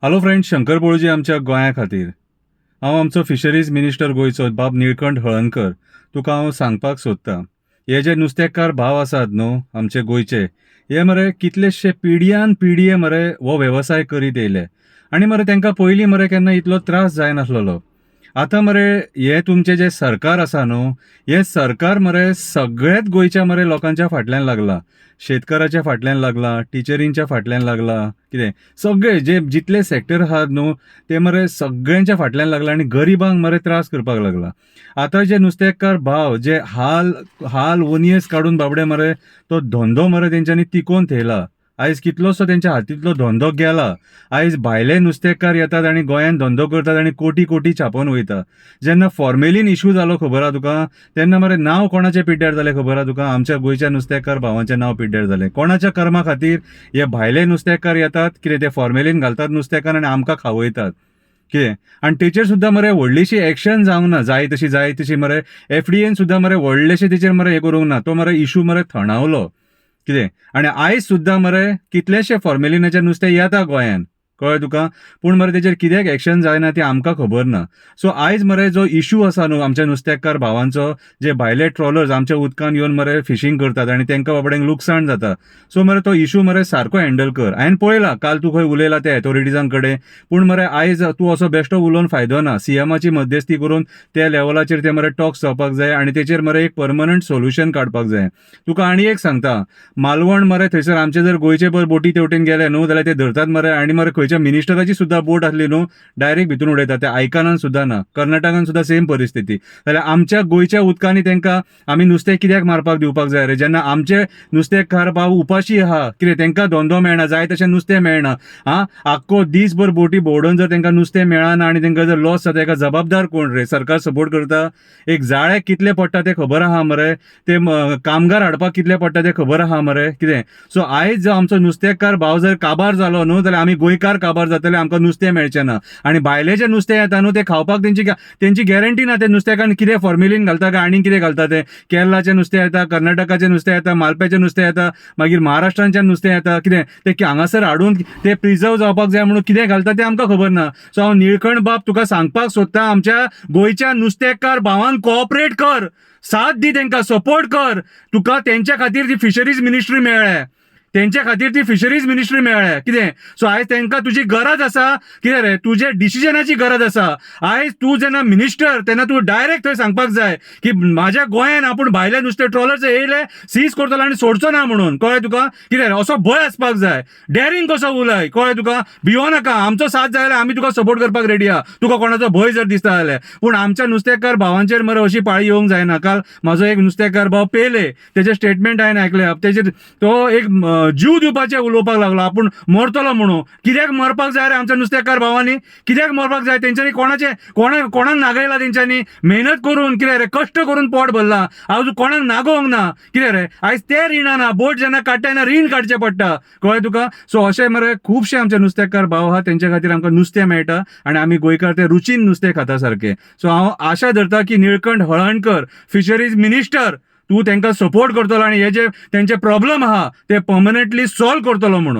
Hello friend, Shankar बोळजी आमच्या गोंया खातीर. हांव आमचो फिशरीज मिनिस्टर गोंयचो बाब निळकंठ हळर्णकर तुका हांव सांगपाक सोदतां. हे जे नुस्तेकार भाव आसात न्हू आमचे गोंयचे, हे मरे कितलेशे पिढयान पिढये मरे हो वेवसाय करीत येयले आनी मरे तांकां पयलीं मरे केन्ना इतलो त्रास जायनासलेलो. आतां मरे हे तुमचे जे सरकार आसा न्हू, हे सरकार मरे सगळेच गोंयच्या मरे लोकांच्या फाटल्यान लागला. शेतकाराच्या फाटल्यान लागला, टिचरींच्या फाटल्यान लागला, कितें सगळे जे जितले सेक्टर आहात न्हू ते मरे सगळ्यांच्या फाटल्यान लागला आनी गरिबांक मरे त्रास करपाक लागला. आतां जे नुस्तेकार भाव जे हाल हाल वनियस काडून बाबडे मरे तो धंदो मरे तेंच्यांनी तिकोवन थेयला. आयज कितलोसो तेंच्या हातींतलो धंदो गेला. आयज भायले नुस्तेकार येतात आनी गोंयान धंदो करतात आनी कोटी कोटी छापोवन वयता. जेन्ना फॉर्मेलीन इश्यू जालो खबर आहा तुका, तेन्ना मरे नांव कोणाचें पिड्ड्यार जालें खबर आहा तुका? आमच्या गोंयच्या नुस्तेकार भावांचें नांव पिड्ड्यार जालें. कोणाच्या कर्मा खातीर? हे भायले नुस्तेकार येतात, कितें ते फॉर्मेलीन घालतात नुस्तेकार आनी आमकां खावयतात. कितें आनी तेचेर सुद्दां मरे व्हडलीशी एक्शन जावंक ना. जाय तशी मरे एफडीएन सुद्दां मरे व्हडलेशे तेचेर मरे हें करूंक ना. तो मरे इश्यू मरे थंडावलो. कितें आनी आयज सुद्दां मरे कितलेशे फॉर्मेलिनाचें नुस्तें येता गोंयान, कळ्ळें तुका? पूण मरे तेचेर कित्याक एक्शन जायना तें आमकां खबर ना. सो आयज मरे जो इश्यू आसा न्हू आमच्या नुस्तेकार भावांचो, जे भायले ट्रॉलर्स आमच्या उदकान येवन मरे फिशींग करतात आनी तांकां बाबड्यांक लुकसाण जाता, सो मरे तो इश्यू मरे सारको हँडल कर. हांवें पळयला काल तूं खंय उलयला त्या एथॉरिटीजां कडेन, पूण मरे आयज तूं असो बेश्टो उलोवन फायदो ना. सीएमाची मध्यस्थी करून त्या लेवलाचेर ते मरे टॉक्स जावपाक जाय आनी तेचेर मरे एक परमनंट सोल्युशन काडपाक जाय. तुका आनी एक सांगता, मालवण मरे थंयसर आमचे जर गोंयचे पळय बोटी तेवटेन गेले न्हू जाल्यार ते धरतात मरे आनी मरे खंयच्या मिनिस्टराची सुद्दां बोट आसली न्हू डायरेक्ट भितून उडयतात. ते आयकनान सुद्दां ना. कर्नाटकान सुद्दां सेम परिस्थिती. जाल्यार आमच्या गोंयच्या उदकांनी तांकां आमी नुस्तें कित्याक मारपाक दिवपाक जाय रे? जेन्ना आमचे नुस्तेकार भाव उपाशी आहा, कितें तांकां धंदो मेळना, जाय तशें नुस्तें मेळना. आख्खो दिसभर बोटी भोंवडोवन जर तांकां नुस्तें मेळना आनी तांकां जर लॉस जाता, ताका जबाबदार कोण रे? सरकार सपोर्ट करता? एक जाळे कितले पडटा ते खबर आहा मरे? ते कामगार हाडपाक कितले पडटा ते खबर आहा मरे? कितें सो आयज जो आमचो नुस्तेकार भाव जर काबार जालो न्हू जाल्यार आमी गोंयकार काबार जातले, आमकां नुस्तें मेळचें ना. आनी भायले जे नुस्तें येता न्हू ते खावपाक तेंची गॅरंटी ना. ते नुस्तेकान कितें फॉर्मेलीन घालता काय आनी कितें घालता ते. केरळाचें नुस्तें येता, कर्नाटकाचें नुस्तें येता, मालपेचें नुस्तें येता, मागीर महाराष्ट्रांच्यान नुस्तें येता. कितें ते हांगासर हाडून ते प्रिजर्व जावपाक जाय म्हणून कितें घालता तें आमकां खबर ना. सो हांव निळकंठ बाब तुका सांगपाक सोदतां, आमच्या गोंयच्या नुस्तेकार भावांक कोऑपरेट कर, साथ दी, तांकां सपोर्ट कर. तुका तेंच्या खातीर ती फिशरीज मिनिस्ट्री मेळ्ळ्या, तेंच्या खातीर ती फिशरीज मिनिस्ट्री मेळ्ळ्या. कितें सो आयज तांकां तुजी गरज आसा. कितें रे, तुजे डिसिजनाची गरज आसा. आयज तूं जेन्ना मिनिस्टर तेन्ना तूं डायरेक्ट थंय सांगपाक जाय की म्हाज्या गोंयान आपूण भायले नुस्तें ट्रॉलर्स येयले सीज करतलो आनी सोडचो ना म्हणून. कळ्ळें तुका? कितें रे, असो भंय आसपाक जाय. डॅरिंग कसो उलय, कळ्ळें तुका? भियो नाका. आमचो साथ जाय जाल्यार आमी तुका सपोर्ट करपाक रेडी आहा, तुका कोणाचो भंय जर दिसता जाल्यार. पूण आमच्या नुस्तेकार भावांचेर मरे अशी पाळी येवंक जायना. काल म्हाजो एक नुस्तेकार भाव पेले, तेजे स्टेटमेंट हांवें आयकले. तेजेर तो एक जीव दिवपाचे उलोवपाक लागलो, आपूण मरतलो म्हणून. कित्याक मरपाक जाय रे आमच्या नुस्तेकार भावांनी? कित्याक मरपाक जाय? तेंच्यांनी कोणाक नागयला? तेंच्यांनी मेहनत करून, कितें रे, कश्ट करून पोट भरला. हांव कोणाक नागोवंक ना. कितें रे, आयज ते रिणा ना. बोट जेन्ना काडटा तेन्ना रीण काडचें पडटा. कळ्ळें तुका? सो अशें मरे खुबशे आमचे नुस्तेकार भाव आहा, तेंच्या खातीर आमकां नुस्तें मेळटा आनी आमी गोंयकार ते रुचीन नुस्तें खाता सारके. सो हांव आशा धरता की निळकंठ हळर्णकर फिशरीज मिनिस्टर तूं तांकां सपोर्ट करतलो आनी हे जे तेंचे प्रॉब्लेम आहा ते पर्मनंटली सॉल्व करतलो म्हणून.